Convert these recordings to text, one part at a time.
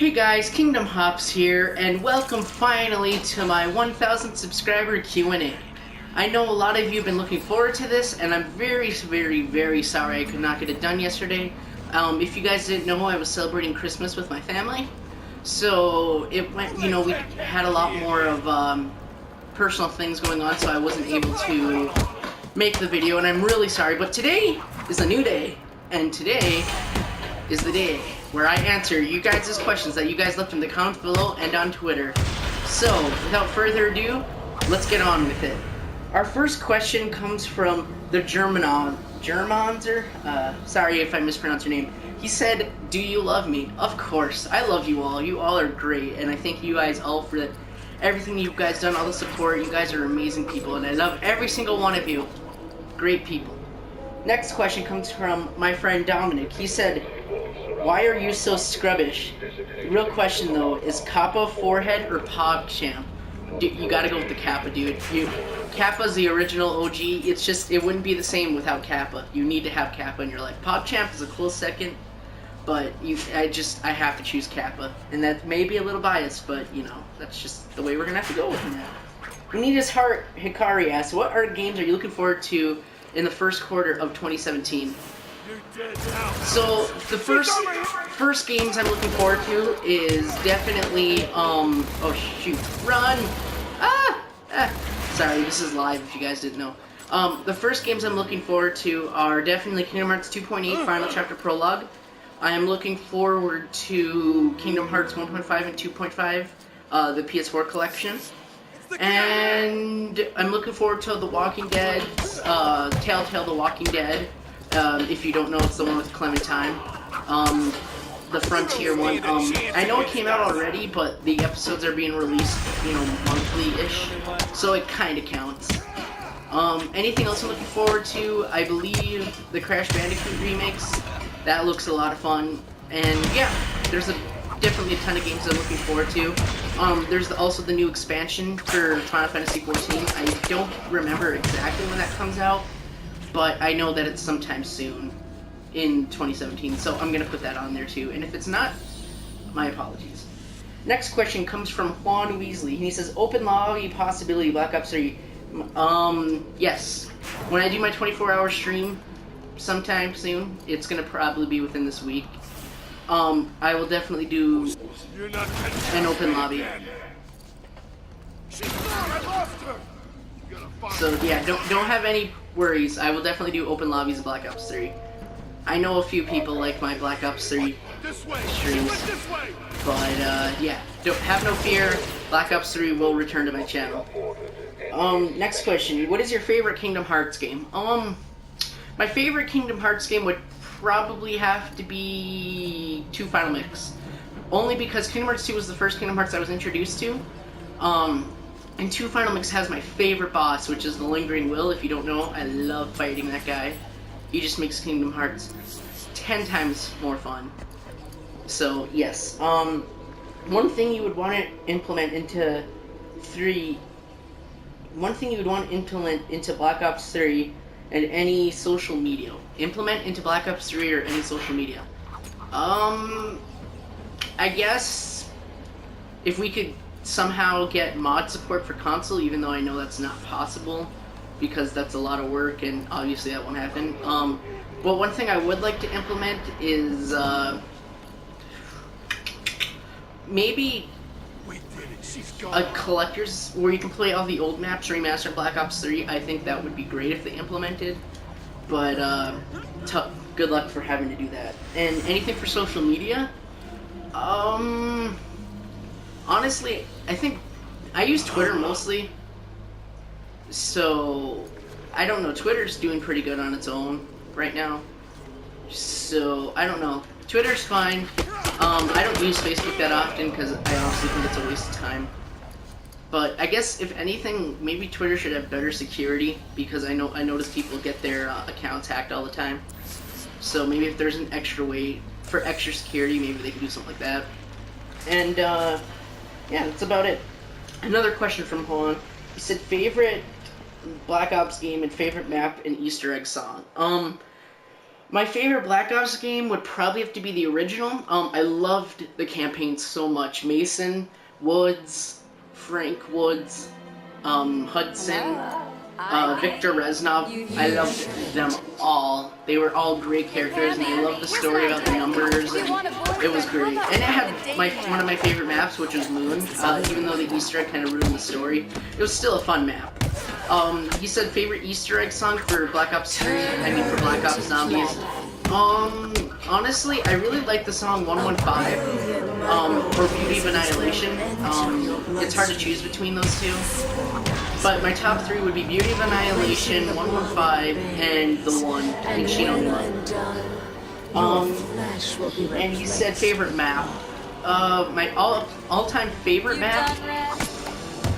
Hey guys, Kingdom Hops here, and welcome finally to my 1,000 subscriber Q&A. I know a lot of you have been looking forward to this, and I'm very sorry I could not get it done yesterday. If you guys didn't know, I was celebrating Christmas with my family, so it went, we had a lot more of personal things going on, so I wasn't able to make the video, and I'm really sorry, but today is a new day, and today is the day where I answer you guys' questions that you guys left in the comments below and on Twitter. So, without further ado, let's get on with it. Our first question comes from the Germanzer? Sorry if I mispronounced your name. He said, "Do you love me?" Of course, I love you all. You all are great, and I thank you guys all for everything you guys done, all the support. You guys are amazing people, and I love every single one of you. Great people. Next question comes from my friend Dominic. He said, "Why are you so scrubbish?" The real question though is Kappa forehead or PogChamp? You gotta go with the Kappa, dude. Kappa's the original OG. It's just, it wouldn't be the same without Kappa. You need to have Kappa in your life. PogChamp is a close second, but I have to choose Kappa. And that may be a little biased, but that's just the way we're gonna have to go with him. We need his heart. Hikari asks, "What art games are you looking forward to in the first quarter of 2017? So the first games I'm looking forward to is definitely oh shoot, run! Sorry, this is live if you guys didn't know. The first games I'm looking forward to are definitely Kingdom Hearts 2.8 Final Chapter Prologue. I am looking forward to Kingdom Hearts 1.5 and 2.5, the PS4 collection. And I'm looking forward to The Walking Dead, Telltale The Walking Dead. If you don't know, it's the one with Clementine. The Frontier one. I know it came out already, but the episodes are being released, monthly-ish. So it kinda counts. Anything else I'm looking forward to? I believe the Crash Bandicoot remakes. That looks a lot of fun. And yeah, there's definitely a ton of games I'm looking forward to. There's also the new expansion for Final Fantasy XIV. I don't remember exactly when that comes out, but I know that it's sometime soon in 2017, so I'm going to put that on there too. And if it's not, my apologies. Next question comes from Juan Weasley. He says, "Open lobby possibility Black Ops 3. Yes. When I do my 24-hour stream sometime soon, it's going to probably be within this week. I will definitely do an open lobby. So yeah, don't have any worries. I will definitely do open lobbies of Black Ops 3. I know a few people like my Black Ops 3 streams, but yeah, don't have no fear. Black Ops 3 will return to my channel." Next question: "What is your favorite Kingdom Hearts game?" My favorite Kingdom Hearts game would probably have to be 2 Final Mix. Only because Kingdom Hearts 2 was the first Kingdom Hearts I was introduced to. And 2 Final Mix has my favorite boss, which is the Lingering Will. If you don't know, I love fighting that guy. He just makes Kingdom Hearts 10 times more fun. So, yes. One thing you would want to implement into Black Ops 3 and any social media. Implement into Black Ops 3 or any social media. I guess if we could somehow get mod support for console, even though I know that's not possible because that's a lot of work and obviously that won't happen. But one thing I would like to implement is maybe a collector's where you can play all the old maps remastered Black Ops 3. I think that would be great if they implemented, but good luck for having to do that. And anything for social media, honestly, I think I use Twitter mostly, so I don't know. Twitter's doing pretty good on its own right now, so I don't know. Twitter's fine. I don't use Facebook that often because I honestly think it's a waste of time. But I guess if anything, maybe Twitter should have better security because I notice people get their accounts hacked all the time. So maybe if there's an extra way for extra security, maybe they can do something like that. And yeah, that's about it. Another question from Juan. He said, "Favorite Black Ops game and favorite map and Easter egg song." My favorite Black Ops game would probably have to be the original. I loved the campaign so much. Mason, Woods, Frank Woods, Hudson, Victor Reznov. I loved them all. They were all great characters, and I loved the story about the numbers, and it was great. And it had one of my favorite maps, which was Moon. Even though the Easter egg kind of ruined the story, it was still a fun map. He said favorite Easter egg song for Black Ops 3, for Black Ops Zombies. Honestly, I really like the song 115, or Beauty of Annihilation. It's hard to choose between those two. But my top 3 would be Beauty of Annihilation, 115, and The One, and Shino One. And he said favorite map. My all-time favorite map?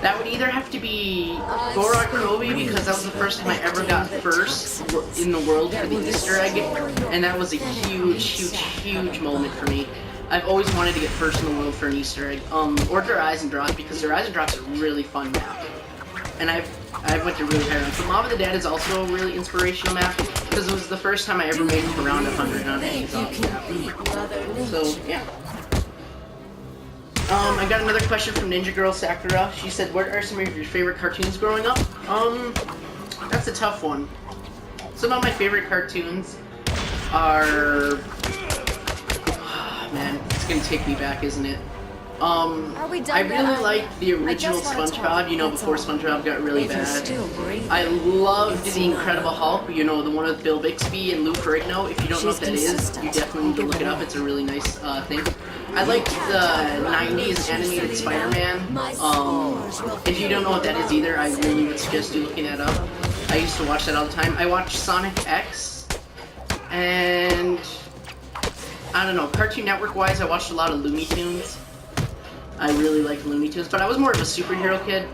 That would either have to be Gorak Kobe, because that was the first time I ever got first in the world for the Easter egg, and that was a huge moment for me. I've always wanted to get first in the world for an Easter egg. Or Horizon Drops, because Horizon Drops is a really fun map. And I went to really high rounds. But Mob of the Dead is also a really inspirational map, because it was the first time I ever made it to around 100 on any zombie map. So, yeah. I got another question from Ninja Girl Sakura. She said, what are some of your favorite cartoons growing up? That's a tough one. Some of my favorite cartoons are... man, it's gonna take me back, isn't it? I really liked the original SpongeBob, before SpongeBob got really bad. I loved The Incredible Hulk, the one with Bill Bixby and Lou Ferrigno. If you don't know what that is, you definitely need to look it up. It's a really nice thing. I liked the 90s animated Spider-Man. If you don't know what that is either, I really would suggest you looking that up. I used to watch that all the time. I watched Sonic X, and I don't know, Cartoon Network-wise, I watched a lot of Looney Tunes. I really liked Looney Tunes, but I was more of a superhero kid.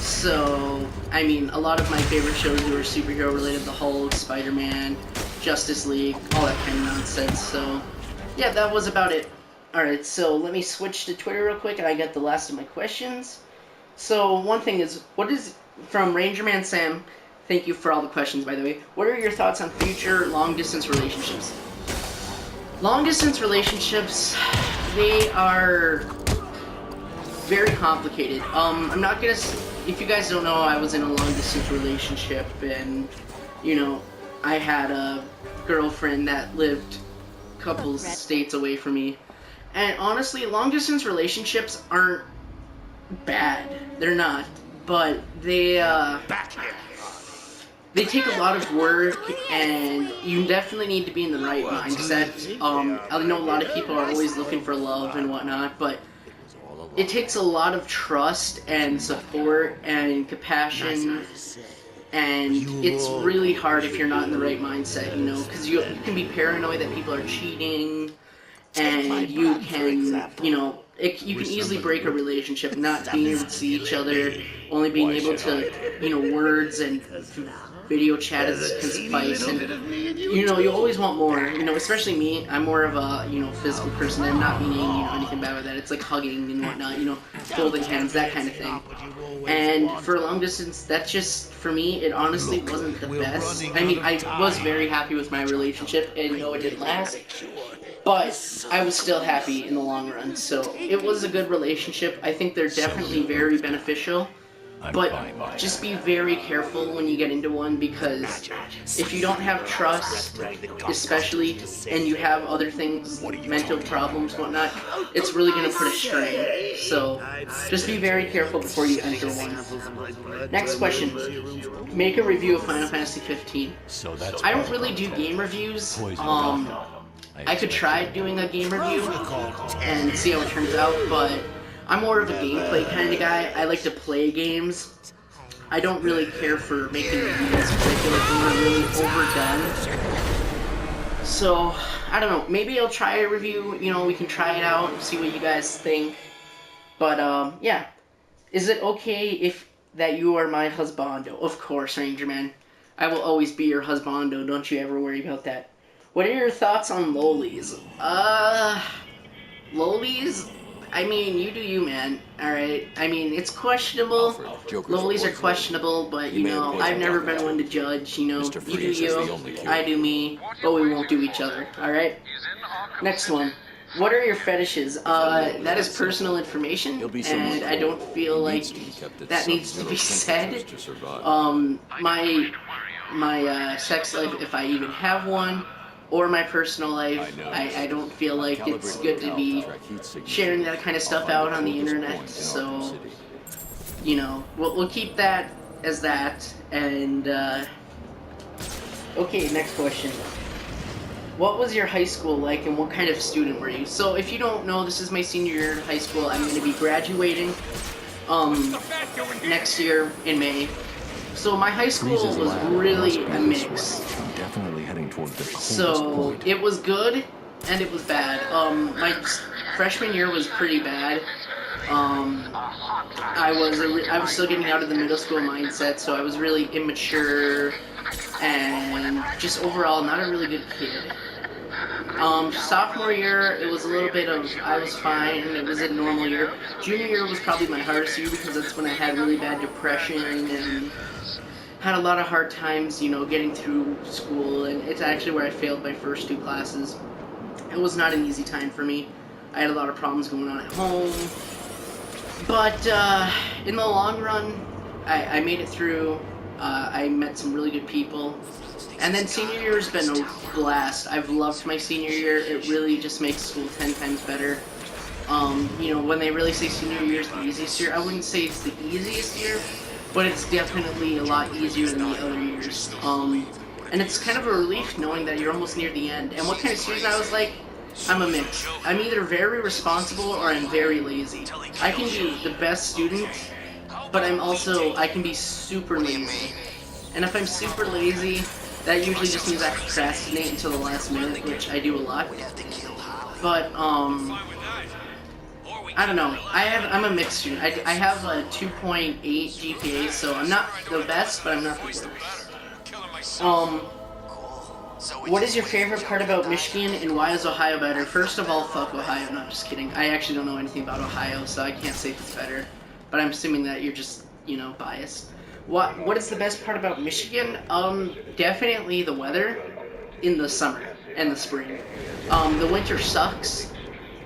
So, a lot of my favorite shows were superhero related, the Hulk, Spider-Man, Justice League, all that kind of nonsense. So, yeah, that was about it. Alright, so let me switch to Twitter real quick, and I got the last of my questions. So, one thing is, from Rangerman Sam, thank you for all the questions, by the way. What are your thoughts on future long-distance relationships? Long-distance relationships, they are very complicated. I'm not gonna... If you guys don't know, I was in a long-distance relationship, and, I had a girlfriend that lived a couple states away from me. And honestly, long-distance relationships aren't bad. They're not. But they take a lot of work, and you definitely need to be in the right mindset. I know a lot of people are always looking for love and whatnot, but it takes a lot of trust and support and compassion, and it's really hard if you're not in the right mindset, because you can be paranoid that people are cheating, and you can, you can easily break a relationship, not being able to see each other, only being able to, words and video chat can suffice, and, you always want more, especially me. I'm more of a, physical person, and not meaning, anything bad with that. It's like hugging and whatnot, holding hands, that kind of thing. And for long distance, that's just, for me, it honestly wasn't the best. I was very happy with my relationship, and no, it didn't last. But I was still happy in the long run, so it was a good relationship. I think they're definitely very beneficial, but just be very careful when you get into one, because if you don't have trust, especially, and you have other things, mental problems, whatnot, it's really going to put a strain. So just be very careful before you enter one. Next question. Make a review of Final Fantasy 15. I don't really do game reviews. I could try doing a game review and see how it turns out, but I'm more of a gameplay kind of guy. I like to play games. I don't really care for making reviews because I feel like they're really overdone. So, I don't know. Maybe I'll try a review. We can try it out and see what you guys think. But, yeah. Is it okay if that you are my husbando? Of course, Ranger Man. I will always be your husbando. Don't you ever worry about that. What are your thoughts on lolis? Lolis? I mean, you do you, man. Alright? I mean, it's questionable. Lolies are questionable, but, you know, I've never been one to judge, you know. You do you, I do me, but we won't do each other. Alright? Next one. What are your fetishes? That is personal information, and I don't feel like that needs to be said. My sex life, if I even have one, or my personal life, I don't feel like it's good to be sharing that kind of stuff out on the internet, so, you know, we'll keep that as that, and, okay, next question. What was your high school like, and what kind of student were you? So, if you don't know, this is my senior year in high school. I'm going to be graduating, next year in May. So, my high school was really a mix. So, it was good, and it was bad. My freshman year was pretty bad. I was still getting out of the middle school mindset, so I was really immature, and just overall not a really good kid. Sophomore year, it was a little bit of, I was fine, it was a normal year. Junior year was probably my hardest year because that's when I had really bad depression and had a lot of hard times, you know, getting through school, and it's actually where I failed my first 2 classes. It was not an easy time for me. I had a lot of problems going on at home, but in the long run, I made it through. I met some really good people. And then senior year has been a blast. I've loved my senior year. It really just makes school 10 times better. You know, when they really say senior year is the easiest year, I wouldn't say it's the easiest year, but it's definitely a lot easier than the other years. And it's kind of a relief knowing that you're almost near the end. And what kind of student I was like? I'm a mix. I'm either very responsible or I'm very lazy. I can be the best student, but I can be super lazy. And if I'm super lazy, that usually just means I procrastinate until the last minute, which I do a lot. But, I don't know. I'm a mixed student. I have a 2.8 GPA, so I'm not the best, but I'm not the worst. What is your favorite part about Michigan, and why is Ohio better? First of all, fuck Ohio. No, I'm just kidding. I actually don't know anything about Ohio, so I can't say if it's better. But I'm assuming that you're just, you know, biased. What is the best part about Michigan? Definitely the weather in the summer and the spring. The winter sucks,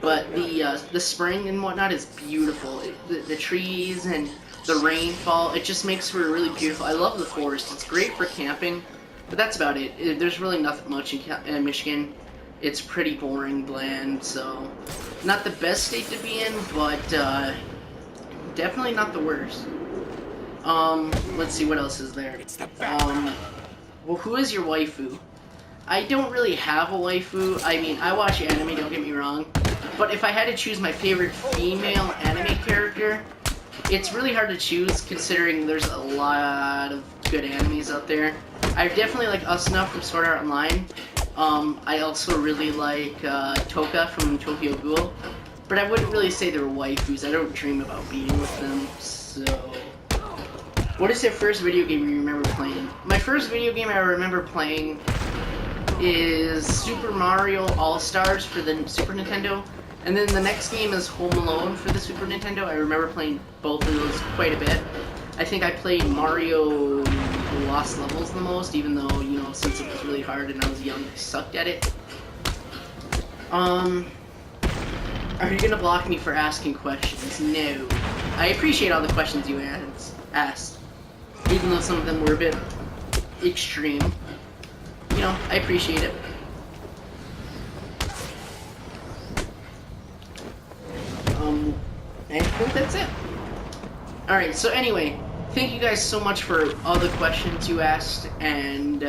but the spring and whatnot is beautiful. The trees and the rainfall, it just makes for really beautiful. I love the forest. It's great for camping, but that's about it. There's really nothing much in Michigan. It's pretty boring, bland, so not the best state to be in, but definitely not the worst. Let's see what else is there. Well, who is your waifu? I don't really have a waifu. I mean, I watch anime, don't get me wrong. But if I had to choose my favorite female anime character, it's really hard to choose considering there's a lot of good animes out there. I definitely like Asuna from Sword Art Online. I also really like Toka from Tokyo Ghoul. But I wouldn't really say they're waifus. I don't dream about being with them, so... What is your first video game you remember playing? My first video game I remember playing is Super Mario All-Stars for the Super Nintendo. And then the next game is Home Alone for the Super Nintendo. I remember playing both of those quite a bit. I think I played Mario Lost Levels the most, even though, you know, since it was really hard and I was young, I sucked at it. Are you gonna block me for asking questions? No. I appreciate all the questions you asked. Even though some of them were a bit extreme. You know, I appreciate it. I think that's it. Alright, so anyway, thank you guys so much for all the questions you asked, and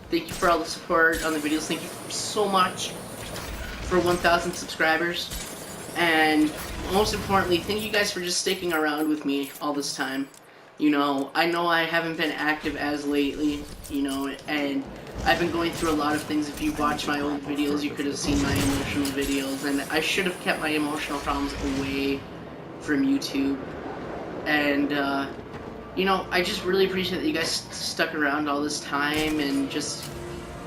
thank you for all the support on the videos. Thank you so much for 1,000 subscribers. And most importantly, thank you guys for just sticking around with me all this time. You know I haven't been active as lately, you know, and I've been going through a lot of things. If you watch my old videos, you could have seen my emotional videos, and I should have kept my emotional problems away from YouTube. And, you know, I just really appreciate that you guys stuck around all this time and just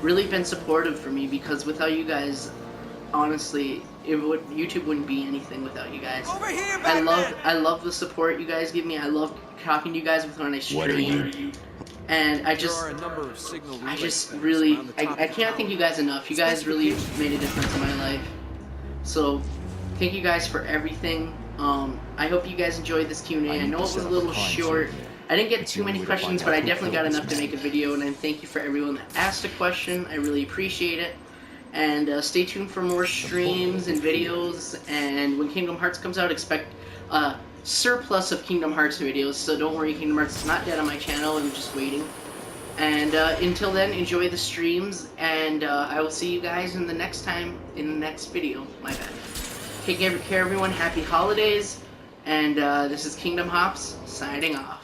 really been supportive for me, because without you guys, honestly, YouTube wouldn't be anything without you guys. Over here, I love the support you guys give me. I love talking to you guys when I stream. And I just really, I can't thank you guys enough. You guys really made a difference in my life. So, thank you guys for everything. I hope you guys enjoyed this Q&A. I know it was a little short. I didn't get too many questions, but I definitely got enough to make a video. And I thank you for everyone that asked a question. I really appreciate it. And stay tuned for more streams and videos. And when Kingdom Hearts comes out, expect a surplus of Kingdom Hearts videos. So don't worry, Kingdom Hearts is not dead on my channel. I'm just waiting. And until then, enjoy the streams. And I will see you guys in the next video. My bad. Take care, everyone. Happy holidays. And this is Kingdom Hops signing off.